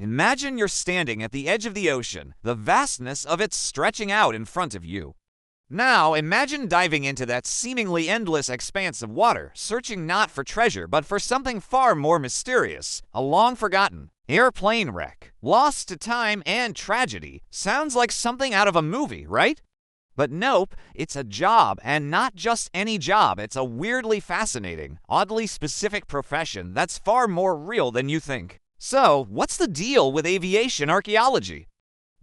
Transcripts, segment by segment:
Imagine you're standing at the edge of the ocean, the vastness of it stretching out in front of you. Now, imagine diving into that seemingly endless expanse of water, searching not for treasure, but for something far more mysterious, a long-forgotten airplane wreck. Lost to time and tragedy. Sounds like something out of a movie, right? But nope, it's a job, and not just any job. It's a weirdly fascinating, oddly specific profession that's far more real than you think. So, what's the deal with aviation archaeology?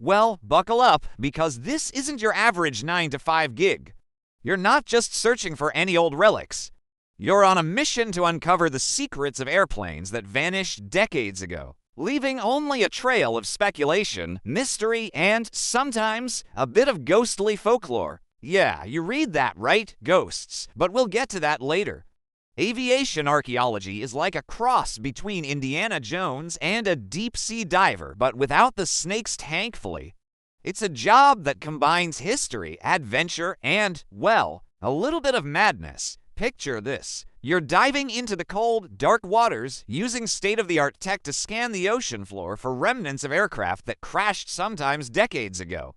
Well, buckle up, because this isn't your average 9-to-5 gig. You're not just searching for any old relics. You're on a mission to uncover the secrets of airplanes that vanished decades ago, leaving only a trail of speculation, mystery, and, sometimes, a bit of ghostly folklore. Yeah, you read that right, ghosts, but we'll get to that later. Aviation archaeology is like a cross between Indiana Jones and a deep-sea diver, but without the snakes, thankfully. It's a job that combines history, adventure, and, well, a little bit of madness. Picture this. You're diving into the cold, dark waters, using state-of-the-art tech to scan the ocean floor for remnants of aircraft that crashed sometimes decades ago.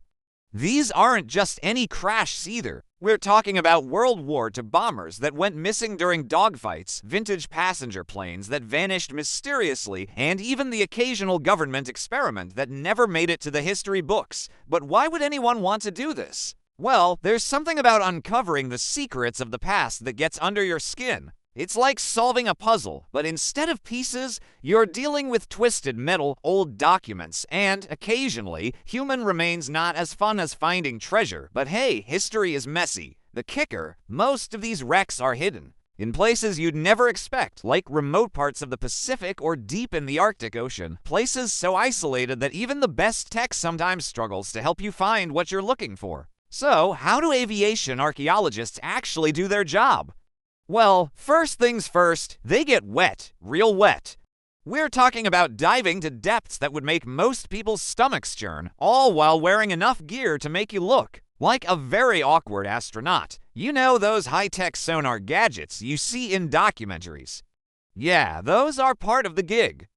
These aren't just any crashes either. We're talking about World War II bombers that went missing during dogfights, vintage passenger planes that vanished mysteriously, and even the occasional government experiment that never made it to the history books. But why would anyone want to do this? Well, there's something about uncovering the secrets of the past that gets under your skin. It's like solving a puzzle, but instead of pieces, you're dealing with twisted metal, old documents, and, occasionally, human remains. Not as fun as finding treasure, but hey, history is messy. The kicker, most of these wrecks are hidden, in places you'd never expect, like remote parts of the Pacific or deep in the Arctic Ocean, places so isolated that even the best tech sometimes struggles to help you find what you're looking for. So, how do aviation archaeologists actually do their job? Well, first things first, they get wet, real wet. We're talking about diving to depths that would make most people's stomachs churn, all while wearing enough gear to make you look like a very awkward astronaut. You know those high-tech sonar gadgets you see in documentaries? Yeah, those are part of the gig.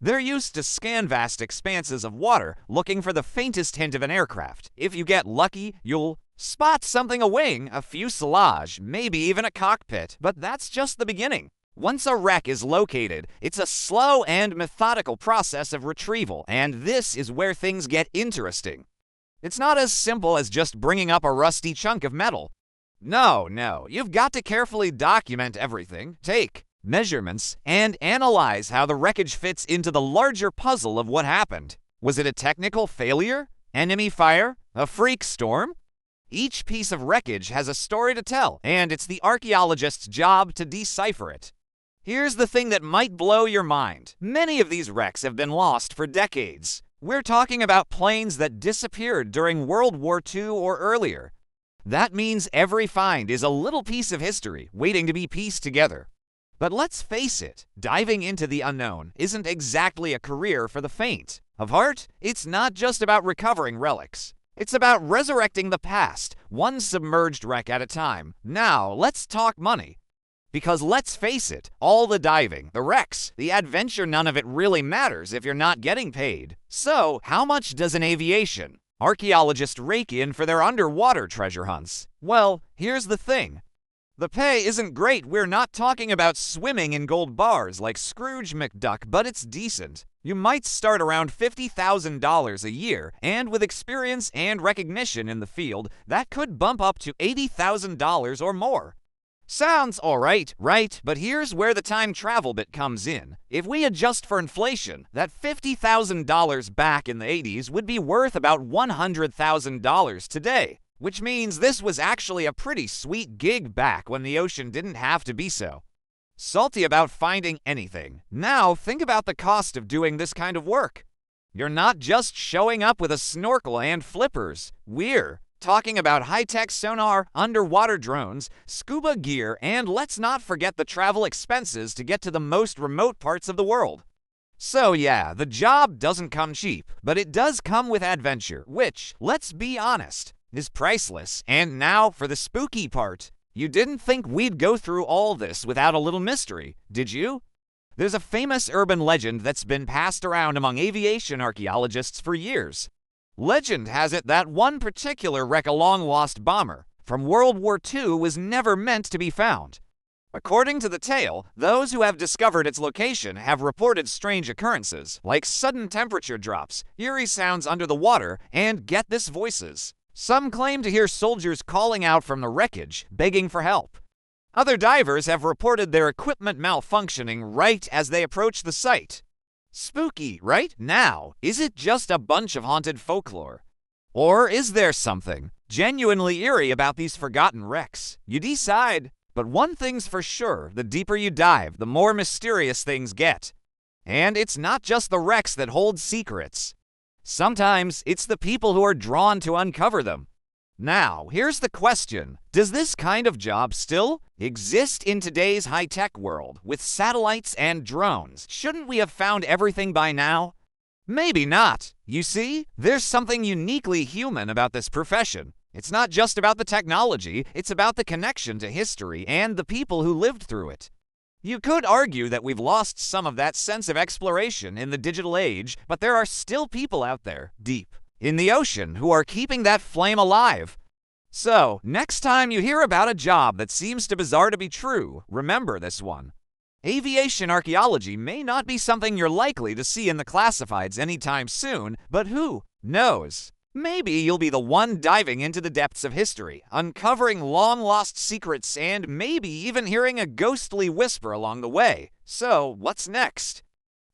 They're used to scan vast expanses of water, looking for the faintest hint of an aircraft. If you get lucky, you'll spot something, a wing, a fuselage, maybe even a cockpit. But that's just the beginning. Once a wreck is located, it's a slow and methodical process of retrieval, and this is where things get interesting. It's not as simple as just bringing up a rusty chunk of metal. No, you've got to carefully document everything, take measurements, and analyze how the wreckage fits into the larger puzzle of what happened. Was it a technical failure? Enemy fire? A freak storm? Each piece of wreckage has a story to tell, and it's the archaeologist's job to decipher it. Here's the thing that might blow your mind. Many of these wrecks have been lost for decades. We're talking about planes that disappeared during World War II or earlier. That means every find is a little piece of history waiting to be pieced together. But let's face it, diving into the unknown isn't exactly a career for the faint of heart. It's not just about recovering relics. It's about resurrecting the past, one submerged wreck at a time. Now, let's talk money. Because let's face it, all the diving, the wrecks, the adventure, none of it really matters if you're not getting paid. So, how much does an aviation archaeologist rake in for their underwater treasure hunts? Well, here's the thing. The pay isn't great. We're not talking about swimming in gold bars like Scrooge McDuck, but it's decent. You might start around $50,000 a year, and with experience and recognition in the field, that could bump up to $80,000 or more. Sounds alright, right? But here's where the time travel bit comes in. If we adjust for inflation, that $50,000 back in the 80s would be worth about $100,000 today. Which means this was actually a pretty sweet gig back when the ocean didn't have to be so salty about finding anything. Now think about the cost of doing this kind of work. You're not just showing up with a snorkel and flippers. We're talking about high-tech sonar, underwater drones, scuba gear, and let's not forget the travel expenses to get to the most remote parts of the world. So yeah, the job doesn't come cheap, but it does come with adventure, which, let's be honest, is priceless. And now for the spooky part. You didn't think we'd go through all this without a little mystery, did you? There's a famous urban legend that's been passed around among aviation archaeologists for years. Legend has it that one particular wreck, a long-lost bomber from World War II, was never meant to be found. According to the tale, those who have discovered its location have reported strange occurrences, like sudden temperature drops, eerie sounds under the water, and get this, voices. Some claim to hear soldiers calling out from the wreckage, begging for help. Other divers have reported their equipment malfunctioning right as they approach the site. Spooky, right? Now, is it just a bunch of haunted folklore? Or is there something genuinely eerie about these forgotten wrecks? You decide. But one thing's for sure, the deeper you dive, the more mysterious things get. And it's not just the wrecks that hold secrets. Sometimes it's the people who are drawn to uncover them. Now, here's the question. Does this kind of job still exist in today's high-tech world with satellites and drones? Shouldn't we have found everything by now? Maybe not. You see, there's something uniquely human about this profession. It's not just about the technology, it's about the connection to history and the people who lived through it. You could argue that we've lost some of that sense of exploration in the digital age, but there are still people out there, deep in the ocean, who are keeping that flame alive. So, next time you hear about a job that seems too bizarre to be true, remember this one. Aviation archaeology may not be something you're likely to see in the classifieds anytime soon, but who knows? Maybe you'll be the one diving into the depths of history, uncovering long-lost secrets, and maybe even hearing a ghostly whisper along the way. So, what's next?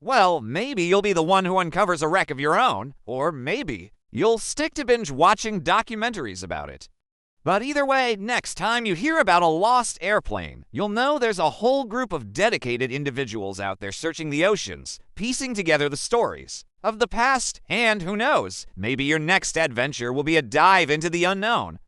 Well, maybe you'll be the one who uncovers a wreck of your own, or maybe you'll stick to binge watching documentaries about it. But either way, next time you hear about a lost airplane, you'll know there's a whole group of dedicated individuals out there searching the oceans, piecing together the stories of the past, and who knows, maybe your next adventure will be a dive into the unknown.